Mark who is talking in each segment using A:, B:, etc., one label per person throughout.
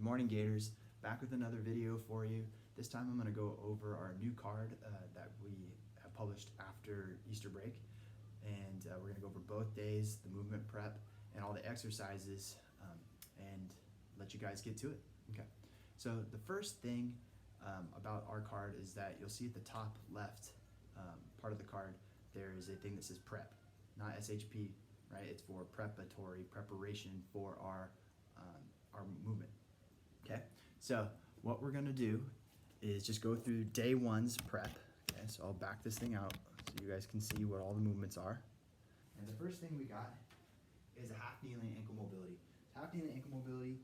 A: Good morning, Gators. Back with another video for you. This time I'm going to go over our new card that we have published after Easter break. And we're going to go over both days, the movement prep, and all the exercises, and let you guys get to it. Okay. So the first thing about our card is that you'll see at the top left part of the card, there is a thing that says prep, not SHP, right? It's for preparation for our movement. Okay, so what we're gonna do is just go through day one's prep. Okay, so I'll back this thing out so you guys can see what all the movements are. And the first thing we got is a half kneeling ankle mobility. Half kneeling ankle mobility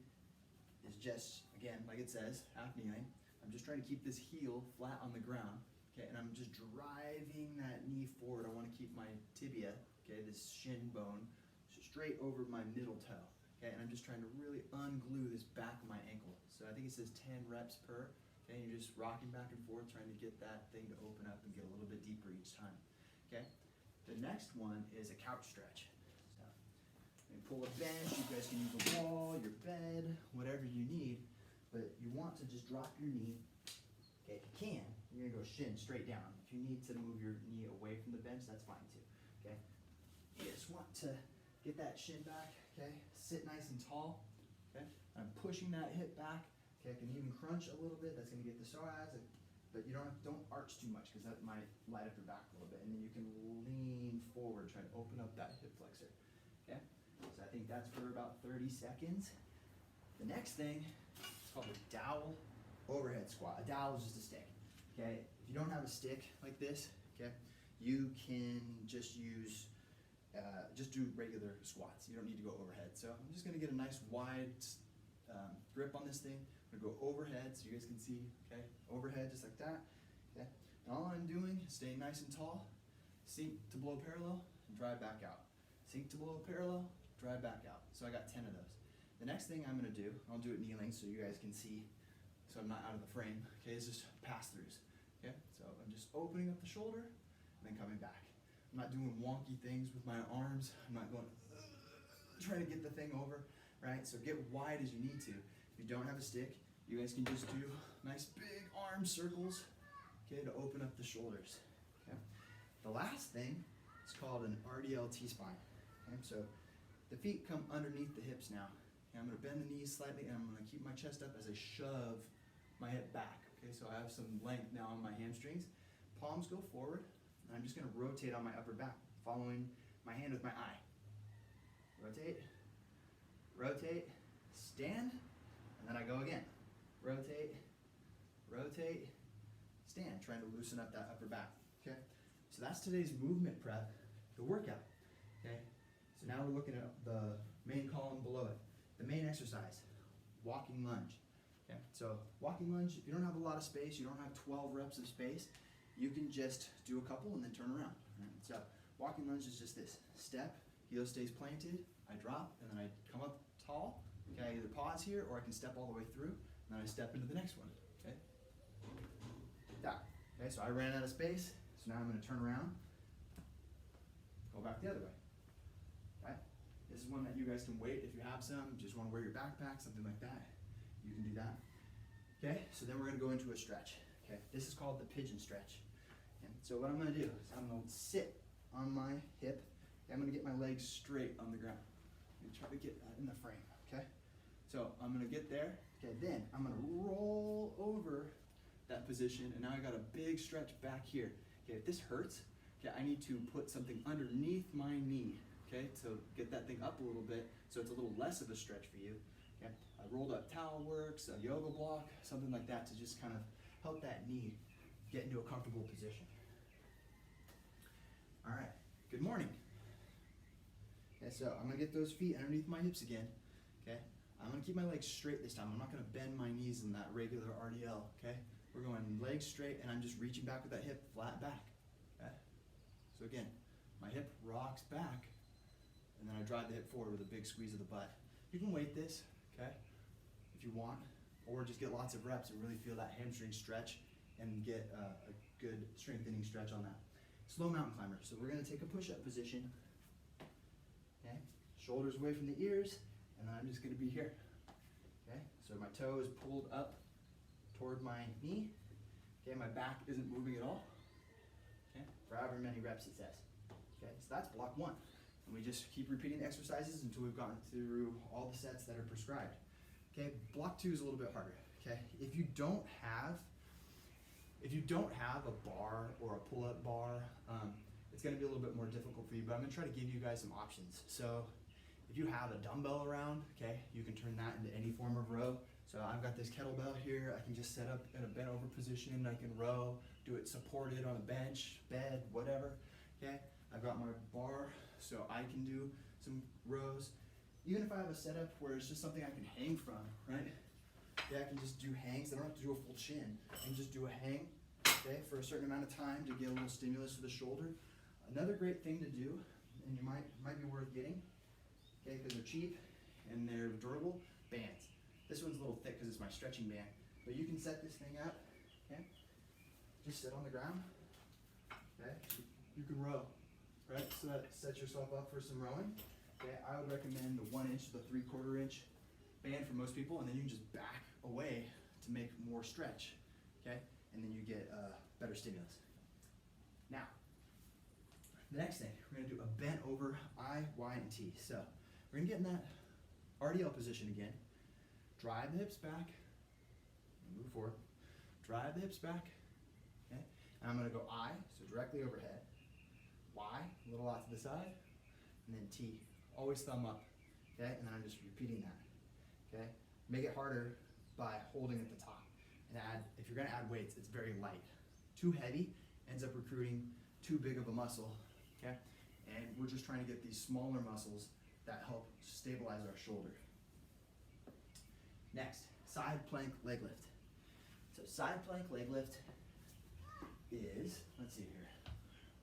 A: is just, again, like it says, half kneeling. I'm just trying to keep this heel flat on the ground. Okay, and I'm just driving that knee forward. I want to keep my tibia, okay, this shin bone, straight over my middle toe. Okay, and I'm just trying to really unglue this back of my ankle. So I think it says 10 reps per. Okay, and you're just rocking back and forth, trying to get that thing to open up and get a little bit deeper each time. Okay, the next one is a couch stretch. So you pull a bench. You guys can use a wall, your bed, whatever you need. But you want to just drop your knee. Okay, if you can, you're gonna go shin straight down. If you need to move your knee away from the bench, that's fine too. Okay, you just want to get that shin back. Okay, sit nice and tall. Okay, I'm pushing that hip back. Okay, I can even crunch a little bit. That's gonna get the psoas, but you don't arch too much because that might light up your back a little bit. And then you can lean forward, try to open up that hip flexor. Okay, so I think that's for about 30 seconds. The next thing is called a dowel overhead squat. A dowel is just a stick. Okay, if you don't have a stick like this, okay, you can just use just do regular squats. You don't need to go overhead. So I'm just gonna get a nice wide grip on this thing. I'm gonna go overhead so you guys can see, okay? Overhead just like that, okay? And all I'm doing is staying nice and tall, sink to below parallel, and drive back out. Sink to below parallel, drive back out. So I got 10 of those. The next thing I'm gonna do, I'll do it kneeling so you guys can see, so I'm not out of the frame, okay, is just pass-throughs, okay? So I'm just opening up the shoulder and then coming back. I'm not doing wonky things with my arms. I'm not going, trying to get the thing over, right? So get wide as you need to. If you don't have a stick, you guys can just do nice big arm circles, okay, to open up the shoulders, okay? The last thing is called an RDL T-spine, okay? So the feet come underneath the hips now. Okay, I'm gonna bend the knees slightly and I'm gonna keep my chest up as I shove my hip back, okay? So I have some length now on my hamstrings. Palms go forward. And I'm just gonna rotate on my upper back, following my hand with my eye. Rotate, rotate, stand, and then I go again. Rotate, rotate, stand, trying to loosen up that upper back, okay? So that's today's movement prep, the workout, okay? So now we're looking at the main column below it. The main exercise, walking lunge, okay? So walking lunge, if you don't have a lot of space, you don't have 12 reps of space, you can just do a couple and then turn around. Right? So walking lunge is just this. Step, heel stays planted, I drop, and then I come up tall. Okay, I either pause here or I can step all the way through, and then I step into the next one. Okay? That. Okay, so I ran out of space, so now I'm gonna turn around, go back the other way. Right? This is one that you guys can wait if you have some, just wanna wear your backpack, something like that. You can do that. Okay, so then we're gonna go into a stretch. Okay, this is called the pigeon stretch. And so what I'm gonna do is I'm gonna sit on my hip. Okay, I'm gonna get my legs straight on the ground. I'm gonna try to get that in the frame, okay? So I'm gonna get there. Okay, then I'm gonna roll over that position, and now I got a big stretch back here. Okay, if this hurts, okay, I need to put something underneath my knee, okay, to get that thing up a little bit so it's a little less of a stretch for you. Okay, I rolled up towel works, a yoga block, something like that to just kind of help that knee get into a comfortable position. All right, good morning. Okay, so I'm gonna get those feet underneath my hips again, okay? I'm gonna keep my legs straight this time. I'm not gonna bend my knees in that regular RDL, okay? We're going legs straight and I'm just reaching back with that hip flat back, okay? So again, my hip rocks back and then I drive the hip forward with a big squeeze of the butt. You can weight this, okay, if you want, or just get lots of reps and really feel that hamstring stretch and get a good strengthening stretch on that. Slow mountain climber. So we're gonna take a push-up position. Okay, shoulders away from the ears, and then I'm just gonna be here. Okay, So my toe is pulled up toward my knee. Okay, my back isn't moving at all. Okay, for however many reps it says. Okay, so that's block 1. And we just keep repeating the exercises until we've gotten through all the sets that are prescribed. Okay, block 2 is a little bit harder. Okay, if you don't have a bar or a pull-up bar, it's going to be a little bit more difficult for you, but I'm going to try to give you guys some options. So if you have a dumbbell around, okay, you can turn that into any form of row. So I've got this kettlebell here. I can just set up in a bent over position. I can row, do it supported on a bench, bed, whatever. Okay, I've got my bar, so I can do some rows. Even if I have a setup where it's just something I can hang from, right? Yeah, I can just do hangs. I don't have to do a full chin. I can just do a hang, okay, for a certain amount of time to get a little stimulus to the shoulder. Another great thing to do, and you might be worth getting, okay, because they're cheap and they're durable, bands. This one's a little thick because it's my stretching band, but you can set this thing up, okay? Just sit on the ground, okay? You can row, right? So that sets yourself up for some rowing. Okay, I would recommend the 1 inch to the 3/4 inch band for most people, and then you can just back away to make more stretch, okay? And then you get better stimulus. Now, the next thing, we're gonna do a bent over I, Y, and T. So we're gonna get in that RDL position again. Drive the hips back, move forward. Drive the hips back, okay? And I'm gonna go I, so directly overhead. Y, a little out to the side, and then T. Always thumb up, okay? And then I'm just repeating that, okay? Make it harder by holding at the top. And if you're gonna add weights, it's very light. Too heavy ends up recruiting too big of a muscle, okay? And we're just trying to get these smaller muscles that help stabilize our shoulder. Next, side plank leg lift. So side plank leg lift is, let's see here,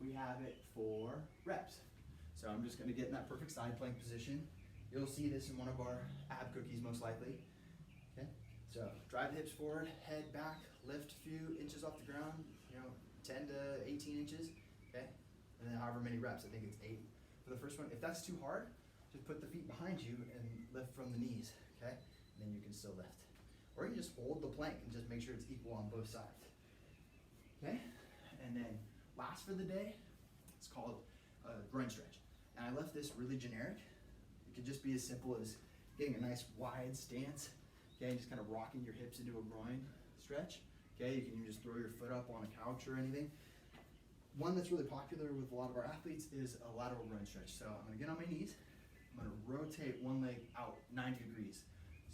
A: we have it for reps. So I'm just gonna get in that perfect side plank position. You'll see this in one of our ab cookies most likely. Okay, so drive the hips forward, head back, lift a few inches off the ground, 10 to 18 inches, okay? And then however many reps, I think it's 8 for the first one. If that's too hard, just put the feet behind you and lift from the knees, okay? And then you can still lift. Or you can just hold the plank and just make sure it's equal on both sides. Okay? And then last for the day, it's called a groin stretch. And I left this really generic. It could just be as simple as getting a nice wide stance, okay, and just kind of rocking your hips into a groin stretch. Okay, you can even just throw your foot up on a couch or anything. One that's really popular with a lot of our athletes is a lateral groin stretch. So I'm gonna get on my knees, I'm gonna rotate one leg out 90 degrees.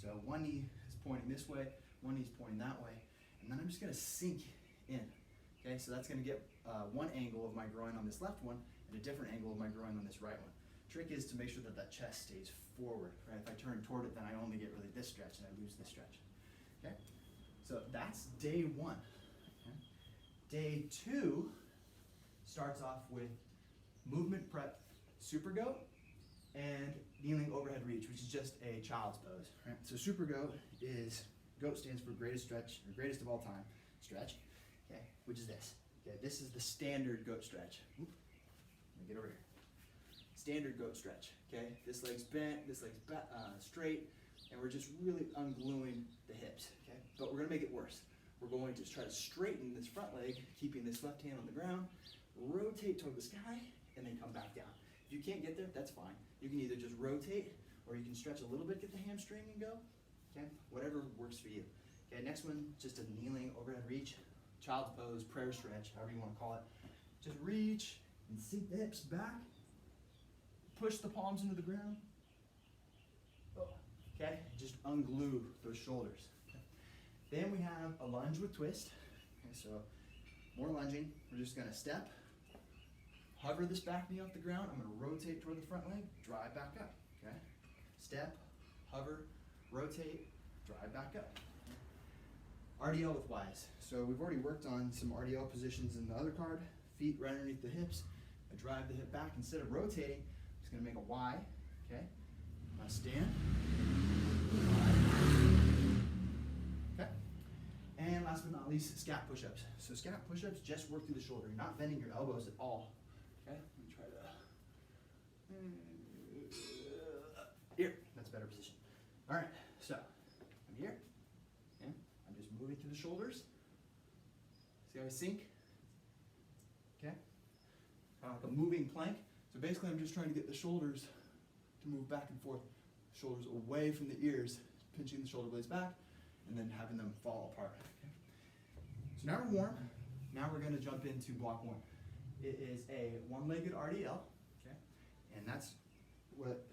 A: So one knee is pointing this way, one knee's pointing that way, and then I'm just gonna sink in. Okay, so that's gonna get one angle of my groin on this left one and a different angle of my groin on this right one. Trick is to make sure that that chest stays forward, right? If I turn toward it, then I only get really this stretch and I lose this stretch, okay? So that's day 1, okay? Day 2 starts off with movement prep super goat and kneeling overhead reach, which is just a child's pose, right? So super goat is, goat stands for greatest stretch, or greatest of all time stretch, okay, which is this. Okay, this is the standard goat stretch. Oop, let me get over here. Standard goat stretch, okay? This leg's bent, this leg's straight, and we're just really ungluing the hips, okay? But we're gonna make it worse. We're going to try to straighten this front leg, keeping this left hand on the ground, rotate toward the sky, and then come back down. If you can't get there, that's fine. You can either just rotate, or you can stretch a little bit, get the hamstring and go, okay? Whatever works for you. Okay, next one, just a kneeling overhead reach, child's pose, prayer stretch, however you wanna call it. Just reach and sink the hips back, push the palms into the ground, okay? Just unglue those shoulders. Okay. Then we have a lunge with twist. Okay, so more lunging. We're just gonna step, hover this back knee off the ground. I'm gonna rotate toward the front leg, drive back up, okay? Step, hover, rotate, drive back up. RDL with Y's. So we've already worked on some RDL positions in the other card. Feet right underneath the hips. I drive the hip back. Instead of rotating, I'm just gonna make a Y, okay? I'm gonna stand, Y. Okay? And last but not least, scat push-ups. So scat push-ups just work through the shoulder. You're not bending your elbows at all. Okay? Let me try to. Here, that's a better position. All right, so I'm here. the shoulders. See how I sink? Okay. Kind of like a moving plank. So basically I'm just trying to get the shoulders to move back and forth. Shoulders away from the ears, pinching the shoulder blades back, and then having them fall apart. Okay. So now we're warm. Now we're going to jump into block one. It is a one-legged RDL, okay? And that's what,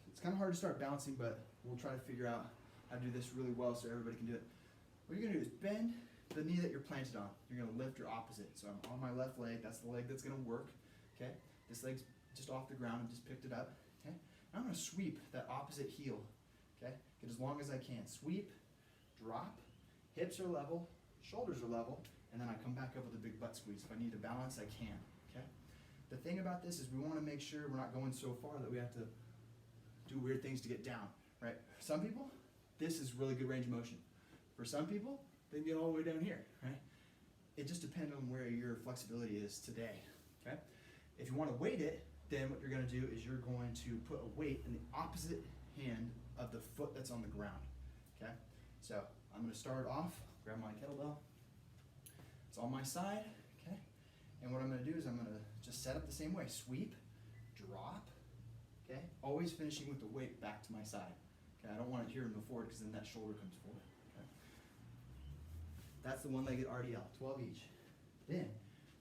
A: it's kind of hard to start bouncing, but we'll try to figure out how to do this really well so everybody can do it. What you're going to do is bend the knee that you're planted on. You're going to lift your opposite. So I'm on my left leg. That's the leg that's going to work, okay? This leg's just off the ground and just picked it up, okay? Now I'm going to sweep that opposite heel, okay? Get as long as I can. Sweep, drop, hips are level, shoulders are level, and then I come back up with a big butt squeeze. If I need to balance, I can, okay? The thing about this is we want to make sure we're not going so far that we have to do weird things to get down, right? Some people, this is really good range of motion. For some people, they can get all the way down here, right? It just depends on where your flexibility is today, okay? If you want to weight it, then what you're going to do is you're going to put a weight in the opposite hand of the foot that's on the ground, okay? So I'm going to start off, grab my kettlebell. It's on my side, okay? And what I'm going to do is I'm going to just set up the same way. Sweep, drop, okay? Always finishing with the weight back to my side. Okay, I don't want it here and before because then that shoulder comes forward, okay? That's the one-legged RDL, 12 each. Then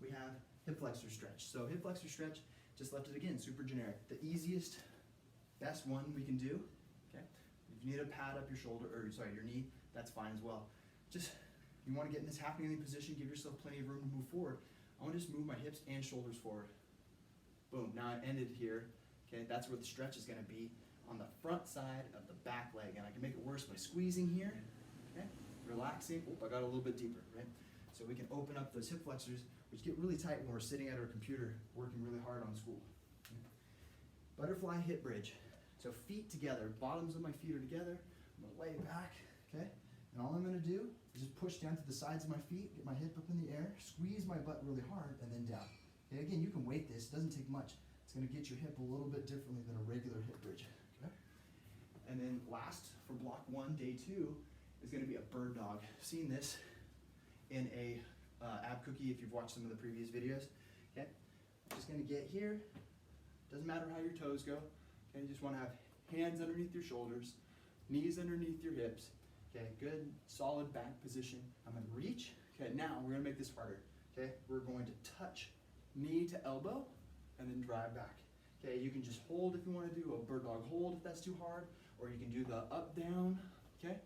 A: we have hip flexor stretch. So hip flexor stretch, just left it again, super generic. The easiest, best one we can do, okay? If you need to pad up your shoulder, or sorry, your knee, that's fine as well. Just, you want to get in this half kneeling position, give yourself plenty of room to move forward. I want to just move my hips and shoulders forward. Boom, now I ended here, okay? That's where the stretch is going to be on the front side of the back leg, and I can make it worse by squeezing here, okay? Relaxing, I got a little bit deeper, right? So we can open up those hip flexors, which get really tight when we're sitting at our computer working really hard on school. Okay? Butterfly hip bridge. So feet together, bottoms of my feet are together. I'm gonna lay back, okay? And all I'm gonna do is just push down to the sides of my feet, get my hip up in the air, squeeze my butt really hard, and then down. Okay, again, you can weight this, it doesn't take much. It's gonna get your hip a little bit differently than a regular hip bridge, okay? And then last, for block one, day two, is gonna be a bird dog. I've seen this in a ab cookie if you've watched some of the previous videos, okay? Just gonna get here, doesn't matter how your toes go, okay? You just wanna have hands underneath your shoulders, knees underneath your hips, okay? Good, solid back position. I'm gonna reach, okay? Now we're gonna make this harder, okay? We're going to touch knee to elbow and then drive back, okay? You can just hold if you wanna do a bird dog hold if that's too hard, or you can do the up, down, okay?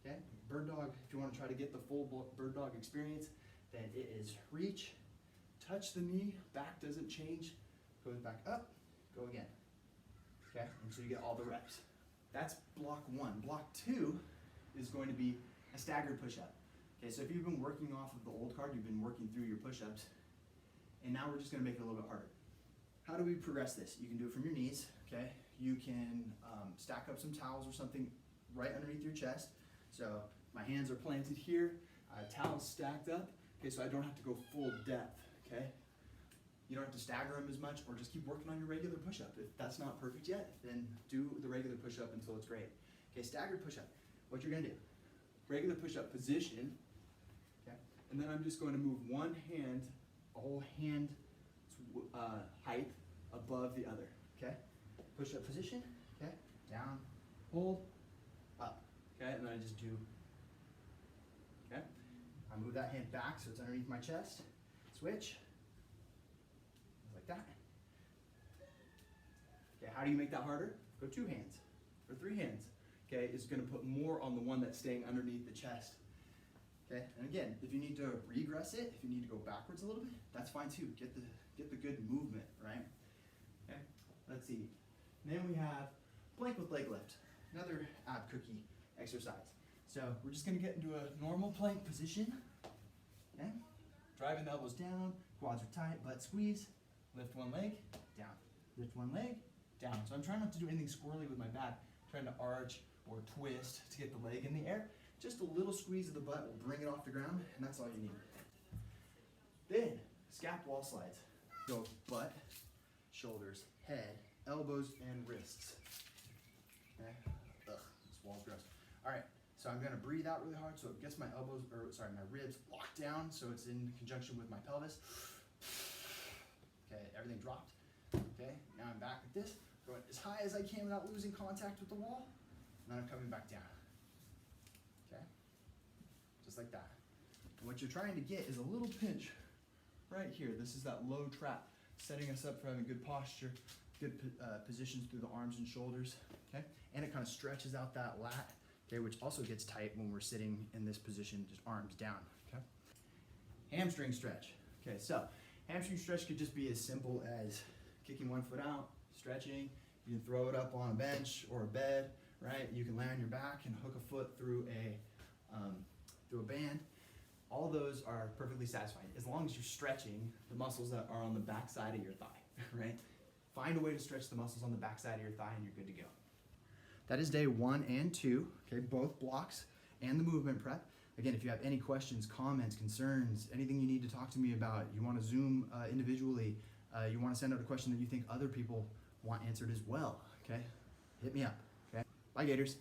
A: Okay, bird dog, if you want to try to get the full bird dog experience, then it is reach, touch the knee, back doesn't change, goes back up, go again. Okay, and so you get all the reps. That's block one. Block two is going to be a staggered push-up. Okay, so if you've been working off of the old card, you've been working through your push-ups, and now we're just going to make it a little bit harder. How do we progress this? You can do it from your knees, okay? You can stack up some towels or something right underneath your chest. So my hands are planted here, towels stacked up, okay, so I don't have to go full depth, okay? You don't have to stagger them as much, or just keep working on your regular push-up. If that's not perfect yet, then do the regular push-up until it's great. Okay, staggered push-up. What you're gonna do, regular push-up position, okay, and then I'm just going to move one hand, a whole hand height above the other, okay? Push-up position, okay, down, hold, up. Okay, and then I just do, okay? I move that hand back so it's underneath my chest. Switch, like that. Okay, how do you make that harder? Go 2 hands, or 3 hands. Okay, it's gonna put more on the one that's staying underneath the chest. Okay, and again, if you need to regress it, if you need to go backwards a little bit, that's fine too. Get the good movement, right? Okay, let's see. And then we have plank with leg lift, another ab cookie exercise. So we're just gonna get into a normal plank position, okay? Driving the elbows down, quads are tight, butt squeeze, lift one leg, down. Lift one leg, down. So I'm trying not to do anything squirrely with my back, trying to arch or twist to get the leg in the air. Just a little squeeze of the butt will bring it off the ground, and that's all you need. Then, scap wall slides. Go butt, shoulders, head, elbows, and wrists. Okay? Ugh, this wall's gross. All right, So I'm gonna breathe out really hard so it gets my my ribs locked down so it's in conjunction with my pelvis. Okay, everything dropped. Okay, now I'm back with this, going as high as I can without losing contact with the wall, and then I'm coming back down. Okay, just like that. And what you're trying to get is a little pinch right here. This is that low trap, setting us up for having good posture, good positions through the arms and shoulders, okay? And it kind of stretches out that lat, okay, which also gets tight when we're sitting in this position, just arms down, okay? Hamstring stretch. Okay, so hamstring stretch could just be as simple as kicking one foot out, stretching. You can throw it up on a bench or a bed, right? You can lay on your back and hook a foot through a band. All those are perfectly satisfying as long as you're stretching the muscles that are on the back side of your thigh, right? Find a way to stretch the muscles on the back side of your thigh and you're good to go. That is day 1 and 2, okay, both blocks and the movement prep. Again, if you have any questions, comments, concerns, anything you need to talk to me about, you want to Zoom individually, you want to send out a question that you think other people want answered as well, okay? Hit me up, okay? Bye, Gators.